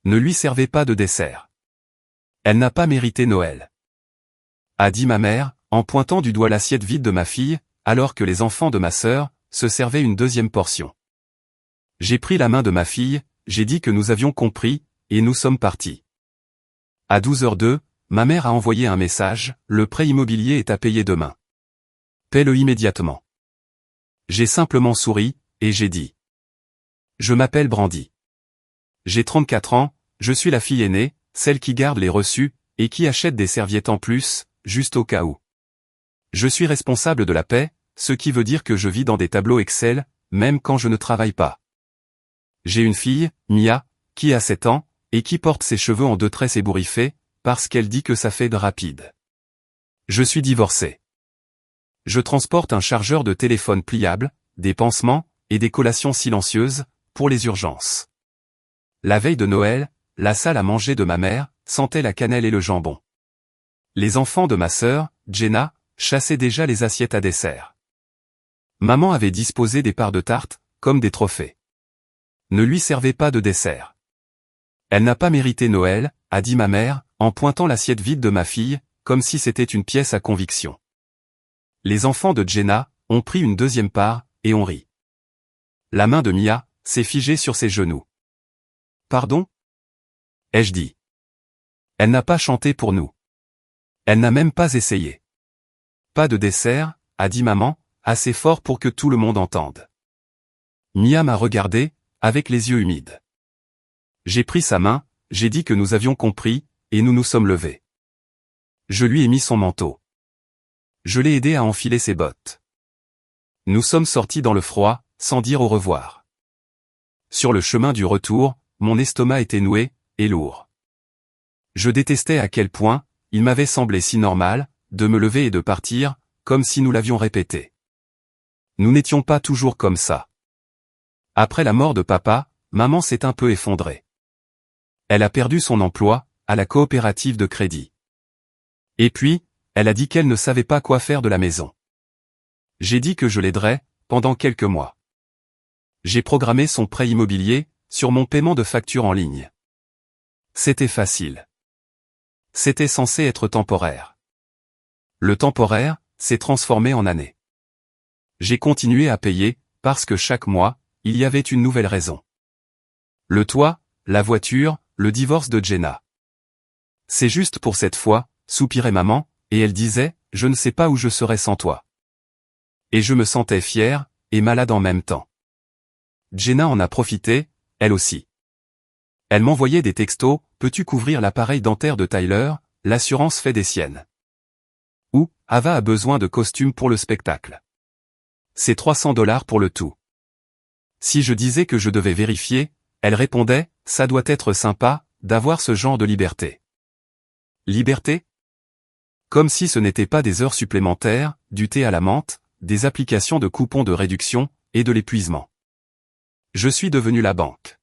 Ne lui servez pas de dessert. Elle n'a pas mérité Noël. A dit ma mère, en pointant du doigt l'assiette vide de ma fille, alors que les enfants de ma sœur se servaient une deuxième portion. J'ai pris la main de ma fille, j'ai dit que nous avions compris, et nous sommes partis. À 12h02, ma mère a envoyé un message, le prêt immobilier est à payer demain. Paie-le immédiatement. J'ai simplement souri, et j'ai dit. Je m'appelle Brandy. J'ai 34 ans, je suis la fille aînée, celle qui garde les reçus, et qui achète des serviettes en plus, juste au cas où. Je suis responsable de la paie, ce qui veut dire que je vis dans des tableaux Excel, même quand je ne travaille pas. J'ai une fille, Mia, qui a 7 ans, et qui porte ses cheveux en 2 tresses ébouriffés, parce qu'elle dit que ça fait de rapide. Je suis divorcé. Je transporte un chargeur de téléphone pliable, des pansements, et des collations silencieuses, pour les urgences. La veille de Noël, la salle à manger de ma mère sentait la cannelle et le jambon. Les enfants de ma sœur, Jenna, chassaient déjà les assiettes à dessert. Maman avait disposé des parts de tarte, comme des trophées. Ne lui servez pas de dessert. Elle n'a pas mérité Noël, a dit ma mère, en pointant l'assiette vide de ma fille, comme si c'était une pièce à conviction. Les enfants de Jenna ont pris une deuxième part, et ont ri. La main de Mia s'est figée sur ses genoux. Pardon ? Ai-je dit. Elle n'a pas chanté pour nous. Elle n'a même pas essayé. Pas de dessert, a dit maman, assez fort pour que tout le monde entende. Mia m'a regardé, avec les yeux humides. J'ai pris sa main, j'ai dit que nous avions compris, et nous nous sommes levés. Je lui ai mis son manteau. Je l'ai aidé à enfiler ses bottes. Nous sommes sortis dans le froid, sans dire au revoir. Sur le chemin du retour, mon estomac était noué, et lourd. Je détestais à quel point, il m'avait semblé si normal, de me lever et de partir, comme si nous l'avions répété. Nous n'étions pas toujours comme ça. Après la mort de papa, maman s'est un peu effondrée. Elle a perdu son emploi, à la coopérative de crédit. Et puis, elle a dit qu'elle ne savait pas quoi faire de la maison. J'ai dit que je l'aiderais, pendant quelques mois. J'ai programmé son prêt immobilier, sur mon paiement de facture en ligne. C'était facile. C'était censé être temporaire. Le temporaire s'est transformé en année. J'ai continué à payer, parce que chaque mois, il y avait une nouvelle raison. Le toit, la voiture, le divorce de Jenna. C'est juste pour cette fois, soupirait maman, et elle disait, je ne sais pas où je serais sans toi. Et je me sentais fier, et malade en même temps. Jenna en a profité, elle aussi. Elle m'envoyait des textos, peux-tu couvrir l'appareil dentaire de Tyler, l'assurance fait des siennes. Ou, Ava a besoin de costumes pour le spectacle. C'est $300 pour le tout. Si je disais que je devais vérifier, elle répondait, ça doit être sympa, d'avoir ce genre de liberté. Liberté ? Comme si ce n'était pas des heures supplémentaires, du thé à la menthe, des applications de coupons de réduction, et de l'épuisement. Je suis devenu la banque.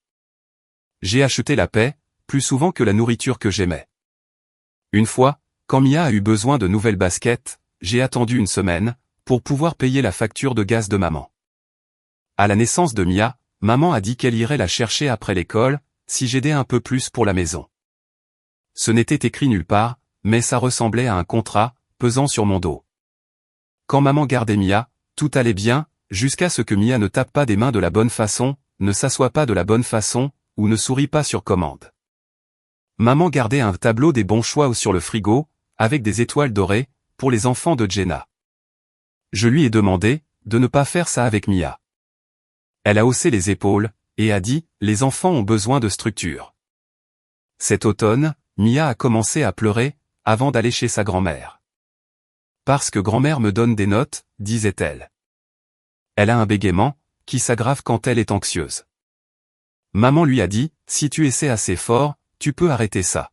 J'ai acheté la paix, plus souvent que la nourriture que j'aimais. Une fois, quand Mia a eu besoin de nouvelles baskets, j'ai attendu une semaine, pour pouvoir payer la facture de gaz de maman. À la naissance de Mia, maman a dit qu'elle irait la chercher après l'école, si j'aidais un peu plus pour la maison. Ce n'était écrit nulle part, mais ça ressemblait à un contrat, pesant sur mon dos. Quand maman gardait Mia, tout allait bien, jusqu'à ce que Mia ne tape pas des mains de la bonne façon, ne s'assoie pas de la bonne façon, ou ne sourit pas sur commande. Maman gardait un tableau des bons choix sur le frigo, avec des étoiles dorées, pour les enfants de Jenna. Je lui ai demandé, de ne pas faire ça avec Mia. Elle a haussé les épaules, et a dit, les enfants ont besoin de structure. Cet automne, Mia a commencé à pleurer, avant d'aller chez sa grand-mère. Parce que grand-mère me donne des notes, disait-elle. Elle a un bégaiement, qui s'aggrave quand elle est anxieuse. Maman lui a dit, si tu essaies assez fort, tu peux arrêter ça.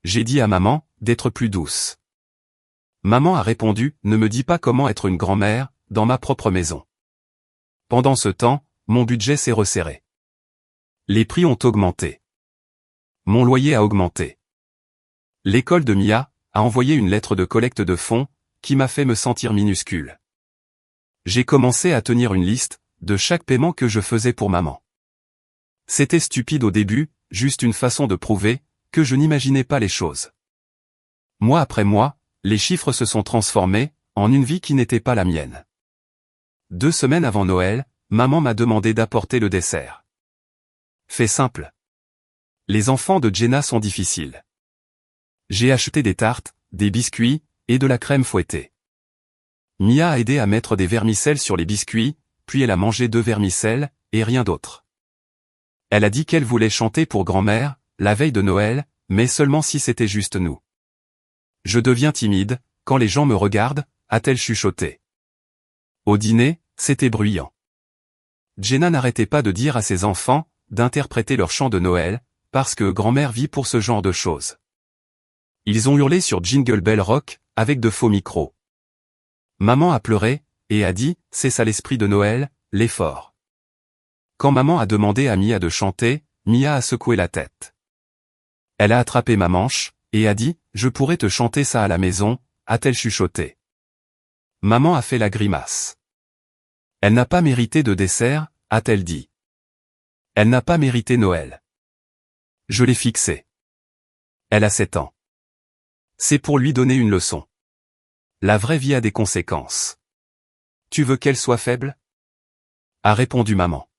J'ai dit à maman, d'être plus douce. Maman a répondu, ne me dis pas comment être une grand-mère, dans ma propre maison. Pendant ce temps, mon budget s'est resserré. Les prix ont augmenté. Mon loyer a augmenté. L'école de Mia a envoyé une lettre de collecte de fonds, qui m'a fait me sentir minuscule. J'ai commencé à tenir une liste, de chaque paiement que je faisais pour maman. C'était stupide au début, juste une façon de prouver que je n'imaginais pas les choses. Mois après mois, les chiffres se sont transformés en une vie qui n'était pas la mienne. 2 semaines avant Noël, maman m'a demandé d'apporter le dessert. Fait simple. Les enfants de Jenna sont difficiles. J'ai acheté des tartes, des biscuits, et de la crème fouettée. Mia a aidé à mettre des vermicelles sur les biscuits, puis elle a mangé 2 vermicelles, et rien d'autre. Elle a dit qu'elle voulait chanter pour grand-mère, la veille de Noël, mais seulement si c'était juste nous. Je deviens timide, quand les gens me regardent, a-t-elle chuchoté. Au dîner, c'était bruyant. Jenna n'arrêtait pas de dire à ses enfants d'interpréter leur chant de Noël, parce que grand-mère vit pour ce genre de choses. Ils ont hurlé sur Jingle Bell Rock, avec de faux micros. Maman a pleuré, et a dit, c'est ça l'esprit de Noël, l'effort. Quand maman a demandé à Mia de chanter, Mia a secoué la tête. Elle a attrapé ma manche, et a dit, je pourrais te chanter ça à la maison, a-t-elle chuchoté. Maman a fait la grimace. Elle n'a pas mérité de dessert, a-t-elle dit. Elle n'a pas mérité Noël. Je l'ai fixée. Elle a 7 ans. C'est pour lui donner une leçon. La vraie vie a des conséquences. Tu veux qu'elle soit faible? A répondu maman.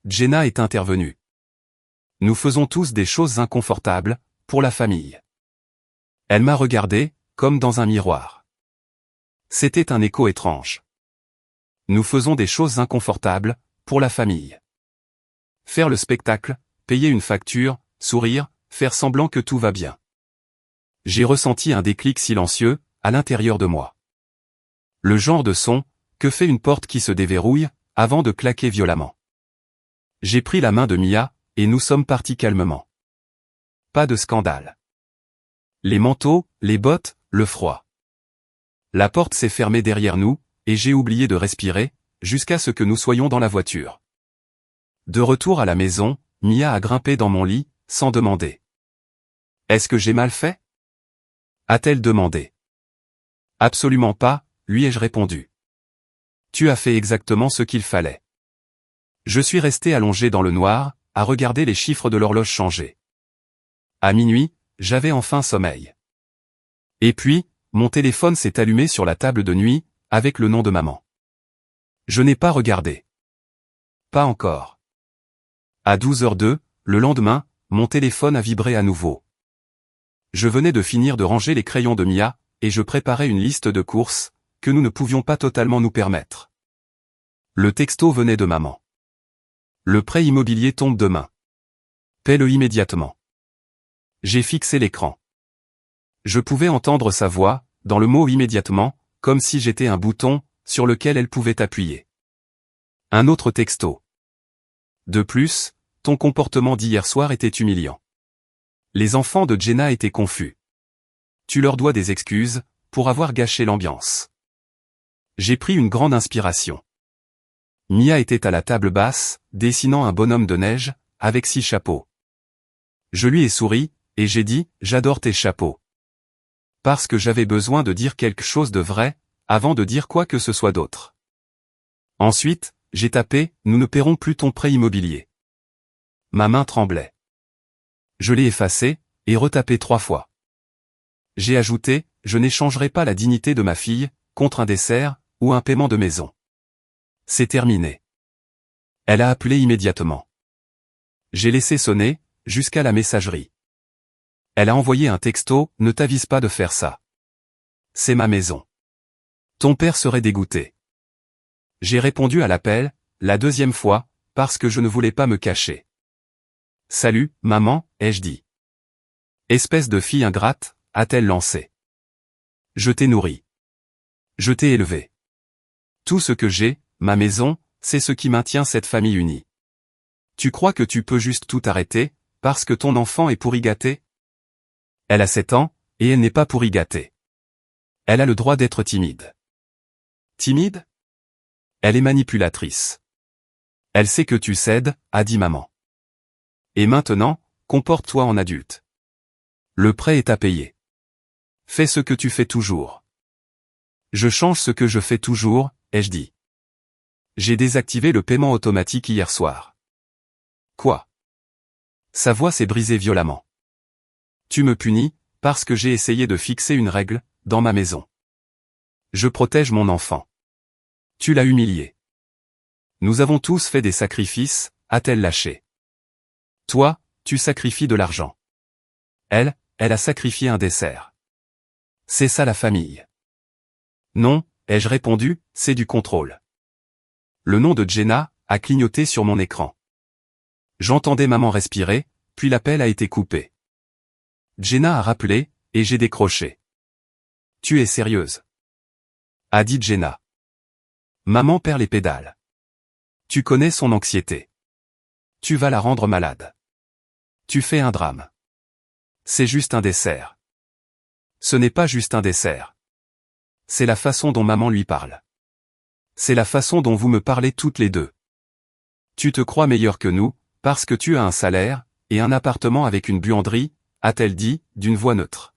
Jenna est intervenue. Nous faisons tous des choses inconfortables, pour la famille. Elle m'a regardé, comme dans un miroir. C'était un écho étrange. Nous faisons des choses inconfortables, pour la famille. Faire le spectacle, payer une facture, sourire, faire semblant que tout va bien. J'ai ressenti un déclic silencieux, à l'intérieur de moi. Le genre de son, que fait une porte qui se déverrouille, avant de claquer violemment. J'ai pris la main de Mia, et nous sommes partis calmement. Pas de scandale. Les manteaux, les bottes, le froid. La porte s'est fermée derrière nous, et j'ai oublié de respirer, jusqu'à ce que nous soyons dans la voiture. De retour à la maison, Mia a grimpé dans mon lit, sans demander. Est-ce que j'ai mal fait? A-t-elle demandé. Absolument pas, lui ai-je répondu. Tu as fait exactement ce qu'il fallait. Je suis resté allongé dans le noir, à regarder les chiffres de l'horloge changer. À minuit, j'avais enfin sommeil. Et puis, mon téléphone s'est allumé sur la table de nuit, avec le nom de maman. Je n'ai pas regardé. Pas encore. À 12h02, le lendemain, mon téléphone a vibré à nouveau. Je venais de finir de ranger les crayons de Mia, et je préparais une liste de courses, que nous ne pouvions pas totalement nous permettre. Le texto venait de maman. Le prêt immobilier tombe demain. Paie-le immédiatement. J'ai fixé l'écran. Je pouvais entendre sa voix, dans le mot immédiatement, comme si j'étais un bouton, sur lequel elle pouvait appuyer. Un autre texto. De plus, ton comportement d'hier soir était humiliant. Les enfants de Jenna étaient confus. Tu leur dois des excuses, pour avoir gâché l'ambiance. J'ai pris une grande inspiration. Mia était à la table basse, dessinant un bonhomme de neige, avec 6 chapeaux. Je lui ai souri, et j'ai dit, j'adore tes chapeaux. Parce que j'avais besoin de dire quelque chose de vrai, avant de dire quoi que ce soit d'autre. Ensuite, j'ai tapé, nous ne paierons plus ton prêt immobilier. Ma main tremblait. Je l'ai effacé, et retapé 3 fois. J'ai ajouté, je n'échangerai pas la dignité de ma fille, contre un dessert, ou un paiement de maison. C'est terminé. Elle a appelé immédiatement. J'ai laissé sonner, jusqu'à la messagerie. Elle a envoyé un texto, ne t'avise pas de faire ça. C'est ma maison. Ton père serait dégoûté. J'ai répondu à l'appel, la 2e fois, parce que je ne voulais pas me cacher. Salut, maman, ai-je dit. Espèce de fille ingrate, a-t-elle lancé. Je t'ai nourri. Je t'ai élevé. Tout ce que j'ai, ma maison, c'est ce qui maintient cette famille unie. Tu crois que tu peux juste tout arrêter, parce que ton enfant est pourri gâté? Elle a 7 ans, et elle n'est pas pourri gâtée. Elle a le droit d'être timide. Timide? Elle est manipulatrice. Elle sait que tu cèdes, a dit maman. Et maintenant, comporte-toi en adulte. Le prêt est à payer. Fais ce que tu fais toujours. Je change ce que je fais toujours, ai-je dit. J'ai désactivé le paiement automatique hier soir. Quoi? Sa voix s'est brisée violemment. Tu me punis, parce que j'ai essayé de fixer une règle, dans ma maison. Je protège mon enfant. Tu l'as humilié. Nous avons tous fait des sacrifices, a-t-elle lâché. Toi, tu sacrifies de l'argent. Elle a sacrifié un dessert. C'est ça la famille. Non, ai-je répondu, c'est du contrôle. Le nom de Jenna a clignoté sur mon écran. J'entendais maman respirer, puis l'appel a été coupé. Jenna a rappelé, et j'ai décroché. Tu es sérieuse? A dit Jenna. Maman perd les pédales. Tu connais son anxiété. Tu vas la rendre malade. Tu fais un drame. C'est juste un dessert. Ce n'est pas juste un dessert. C'est la façon dont maman lui parle. C'est la façon dont vous me parlez toutes les deux. Tu te crois meilleur que nous, parce que tu as un salaire, et un appartement avec une buanderie, a-t-elle dit, d'une voix neutre.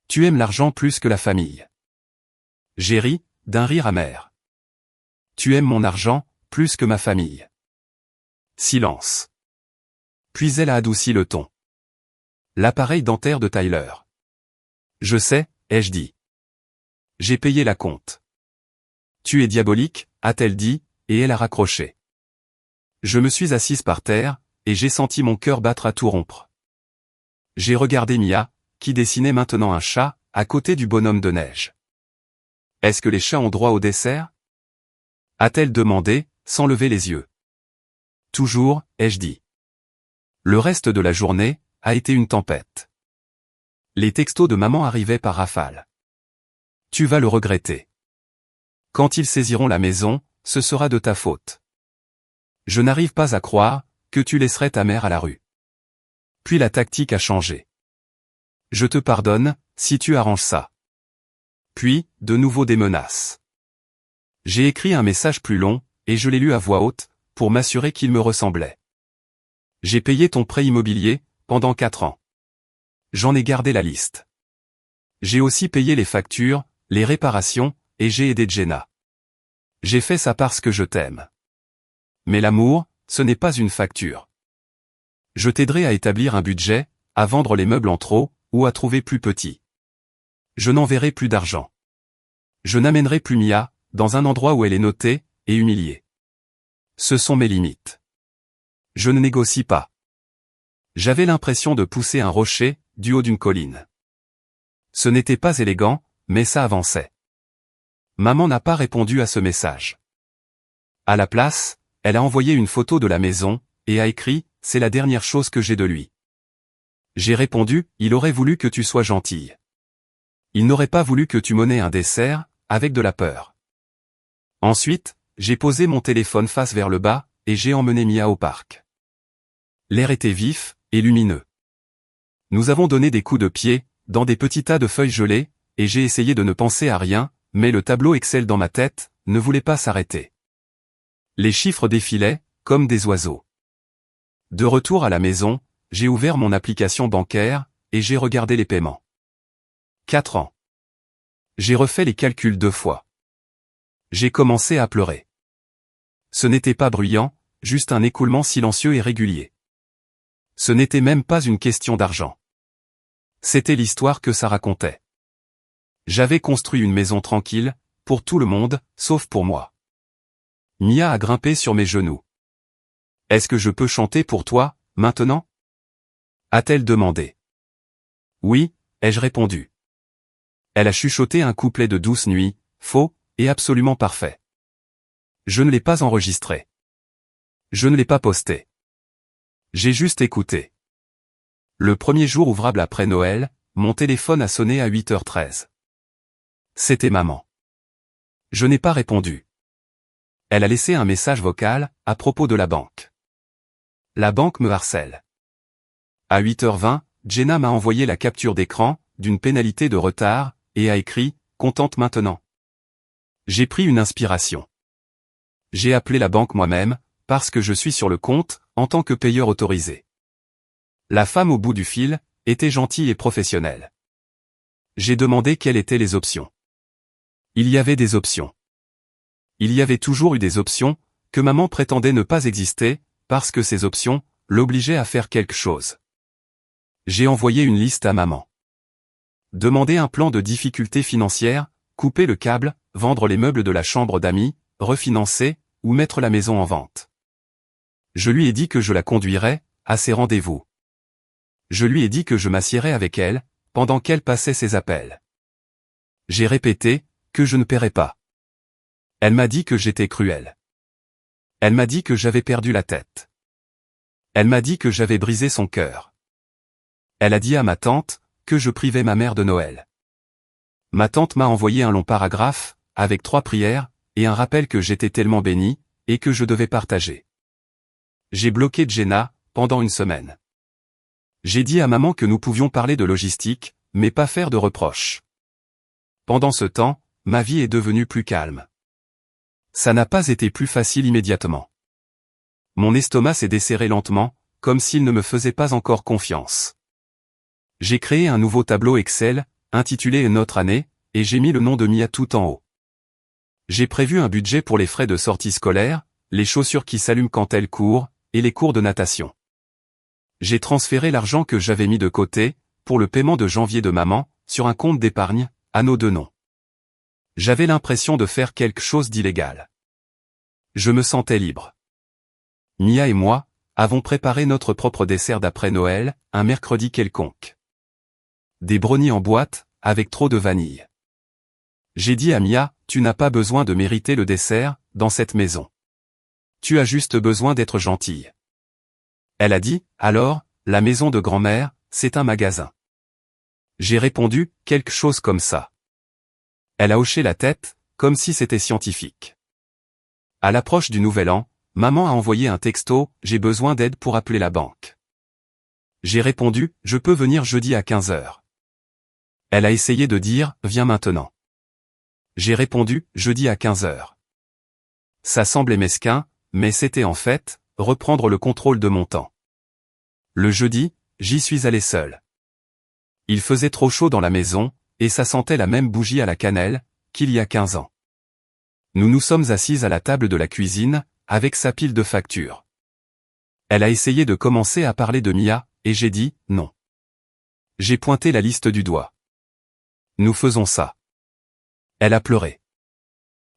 Tu aimes l'argent plus que la famille. J'ai ri, d'un rire amer. Tu aimes mon argent, plus que ma famille. Silence. Puis elle a adouci le ton. L'appareil dentaire de Tyler. Je sais, ai-je dit. J'ai payé la compte. Tu es diabolique, a-t-elle dit, et elle a raccroché. Je me suis assise par terre, et j'ai senti mon cœur battre à tout rompre. J'ai regardé Mia, qui dessinait maintenant un chat, à côté du bonhomme de neige. Est-ce que les chats ont droit au dessert? A-t-elle demandé, sans lever les yeux. Toujours, ai-je dit. Le reste de la journée a été une tempête. Les textos de maman arrivaient par rafale. Tu vas le regretter. Quand ils saisiront la maison, ce sera de ta faute. Je n'arrive pas à croire que tu laisserais ta mère à la rue. Puis la tactique a changé. Je te pardonne, si tu arranges ça. Puis, de nouveau des menaces. J'ai écrit un message plus long, et je l'ai lu à voix haute, pour m'assurer qu'il me ressemblait. J'ai payé ton prêt immobilier, pendant 4 ans. J'en ai gardé la liste. J'ai aussi payé les factures, les réparations, et j'ai aidé Jenna. J'ai fait ça parce que je t'aime. Mais l'amour, ce n'est pas une facture. Je t'aiderai à établir un budget, à vendre les meubles en trop, ou à trouver plus petit. Je n'enverrai plus d'argent. Je n'amènerai plus Mia, dans un endroit où elle est notée, et humiliée. Ce sont mes limites. Je ne négocie pas. J'avais l'impression de pousser un rocher, du haut d'une colline. Ce n'était pas élégant, mais ça avançait. Maman n'a pas répondu à ce message. À la place, elle a envoyé une photo de la maison, et a écrit, « C'est la dernière chose que j'ai de lui. » J'ai répondu, « Il aurait voulu que tu sois gentille. Il n'aurait pas voulu que tu monnaies un dessert, avec de la peur. » Ensuite, j'ai posé mon téléphone face vers le bas, et j'ai emmené Mia au parc. L'air était vif, et lumineux. Nous avons donné des coups de pied, dans des petits tas de feuilles gelées, et j'ai essayé de ne penser à rien, mais le tableau Excel dans ma tête, ne voulait pas s'arrêter. Les chiffres défilaient, comme des oiseaux. De retour à la maison, j'ai ouvert mon application bancaire, et j'ai regardé les paiements. 4 ans. J'ai refait les calculs 2 fois. J'ai commencé à pleurer. Ce n'était pas bruyant, juste un écoulement silencieux et régulier. Ce n'était même pas une question d'argent. C'était l'histoire que ça racontait. J'avais construit une maison tranquille, pour tout le monde, sauf pour moi. Mia a grimpé sur mes genoux. « Est-ce que je peux chanter pour toi, maintenant ?» a-t-elle demandé. « Oui », ai-je répondu. Elle a chuchoté un couplet de Douce Nuit, faux, et absolument parfait. Je ne l'ai pas enregistré. Je ne l'ai pas posté. J'ai juste écouté. Le premier jour ouvrable après Noël, mon téléphone a sonné à 8h13. C'était maman. Je n'ai pas répondu. Elle a laissé un message vocal, à propos de la banque. La banque me harcèle. À 8h20, Jenna m'a envoyé la capture d'écran, d'une pénalité de retard, et a écrit, « Contente maintenant ». J'ai pris une inspiration. J'ai appelé la banque moi-même, parce que je suis sur le compte, en tant que payeur autorisé. La femme au bout du fil, était gentille et professionnelle. J'ai demandé quelles étaient les options. Il y avait des options. Il y avait toujours eu des options, que maman prétendait ne pas exister, parce que ces options, l'obligeait à faire quelque chose. J'ai envoyé une liste à maman. Demander un plan de difficultés financières, couper le câble, vendre les meubles de la chambre d'amis, refinancer, ou mettre la maison en vente. Je lui ai dit que je la conduirais, à ses rendez-vous. Je lui ai dit que je m'assierais avec elle, pendant qu'elle passait ses appels. J'ai répété, que je ne paierais pas. Elle m'a dit que j'étais cruel. Elle m'a dit que j'avais perdu la tête. Elle m'a dit que j'avais brisé son cœur. Elle a dit à ma tante, que je privais ma mère de Noël. Ma tante m'a envoyé un long paragraphe, avec 3 prières, et un rappel que j'étais tellement béni, et que je devais partager. J'ai bloqué Jenna, pendant une semaine. J'ai dit à maman que nous pouvions parler de logistique, mais pas faire de reproches. Pendant ce temps, ma vie est devenue plus calme. Ça n'a pas été plus facile immédiatement. Mon estomac s'est desserré lentement, comme s'il ne me faisait pas encore confiance. J'ai créé un nouveau tableau Excel, intitulé Une autre année, et j'ai mis le nom de Mia tout en haut. J'ai prévu un budget pour les frais de sortie scolaire, les chaussures qui s'allument quand elle court, et les cours de natation. J'ai transféré l'argent que j'avais mis de côté, pour le paiement de janvier de maman, sur un compte d'épargne, à nos 2 noms. J'avais l'impression de faire quelque chose d'illégal. Je me sentais libre. Mia et moi, avons préparé notre propre dessert d'après Noël, un mercredi quelconque. Des brownies en boîte, avec trop de vanille. J'ai dit à Mia, tu n'as pas besoin de mériter le dessert, dans cette maison. Tu as juste besoin d'être gentille. Elle a dit, alors, la maison de grand-mère, c'est un magasin. J'ai répondu, quelque chose comme ça. Elle a hoché la tête, comme si c'était scientifique. À l'approche du nouvel an, maman a envoyé un texto, j'ai besoin d'aide pour appeler la banque. J'ai répondu, je peux venir jeudi à 15h. Elle a essayé de dire, viens maintenant. J'ai répondu, jeudi à 15h. Ça semblait mesquin, mais c'était en fait, reprendre le contrôle de mon temps. Le jeudi, j'y suis allé seul. Il faisait trop chaud dans la maison, et ça sentait la même bougie à la cannelle, qu'il y a 15 ans. Nous nous sommes assises à la table de la cuisine, avec sa pile de factures. Elle a essayé de commencer à parler de Mia, et j'ai dit, non. J'ai pointé la liste du doigt. Nous faisons ça. Elle a pleuré.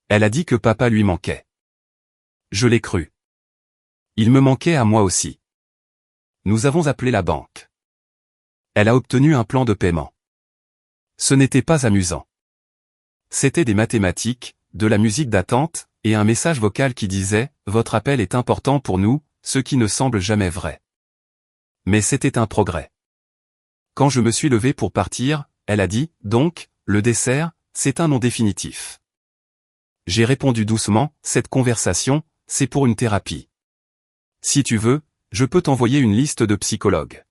Elle a dit que papa lui manquait. Je l'ai cru. Il me manquait à moi aussi. Nous avons appelé la banque. Elle a obtenu un plan de paiement. Ce n'était pas amusant. C'était des mathématiques, de la musique d'attente, et un message vocal qui disait « Votre appel est important pour nous », ce qui ne semble jamais vrai. Mais c'était un progrès. Quand je me suis levé pour partir, elle a dit « Donc, le dessert, c'est un nom définitif ». J'ai répondu doucement « Cette conversation, c'est pour une thérapie. Si tu veux, je peux t'envoyer une liste de psychologues. »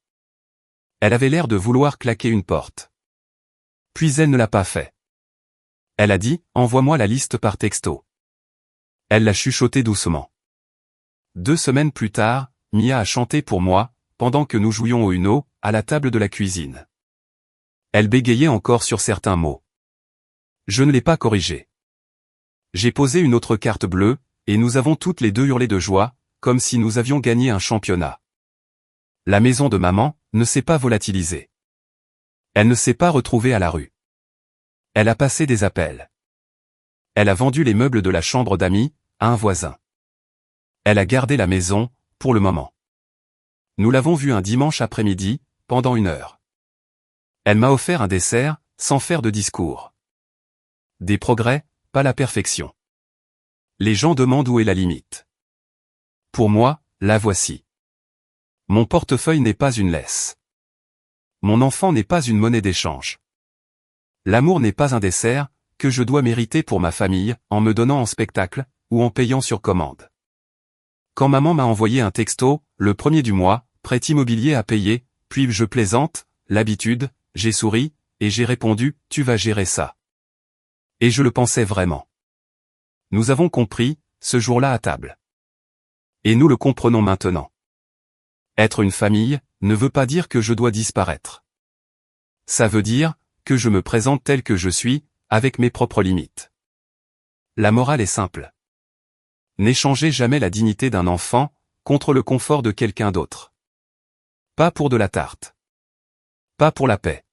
Elle avait l'air de vouloir claquer une porte. Puis elle ne l'a pas fait. Elle a dit « Envoie-moi la liste par texto ». Elle l'a chuchoté doucement. 2 semaines plus tard, Mia a chanté pour moi, pendant que nous jouions au Uno, à la table de la cuisine. Elle bégayait encore sur certains mots. Je ne l'ai pas corrigée. J'ai posé une autre carte bleue, et nous avons toutes les deux hurlé de joie, comme si nous avions gagné un championnat. La maison de maman ne s'est pas volatilisée. Elle ne s'est pas retrouvée à la rue. Elle a passé des appels. Elle a vendu les meubles de la chambre d'amis, à un voisin. Elle a gardé la maison, pour le moment. Nous l'avons vue un dimanche après-midi, pendant 1 heure. Elle m'a offert un dessert, sans faire de discours. Des progrès, pas la perfection. Les gens demandent où est la limite. Pour moi, la voici. Mon portefeuille n'est pas une laisse. Mon enfant n'est pas une monnaie d'échange. L'amour n'est pas un dessert, que je dois mériter pour ma famille, en me donnant en spectacle, ou en payant sur commande. Quand maman m'a envoyé un texto, le 1er du mois, prêt immobilier à payer, puis je plaisante, l'habitude, j'ai souri, et j'ai répondu, tu vas gérer ça. Et je le pensais vraiment. Nous avons compris, ce jour-là à table. Et nous le comprenons maintenant. Être une famille, ne veut pas dire que je dois disparaître. Ça veut dire, que je me présente tel que je suis, avec mes propres limites. La morale est simple. N'échangez jamais la dignité d'un enfant, contre le confort de quelqu'un d'autre. Pas pour de la tarte. Pas pour la paix.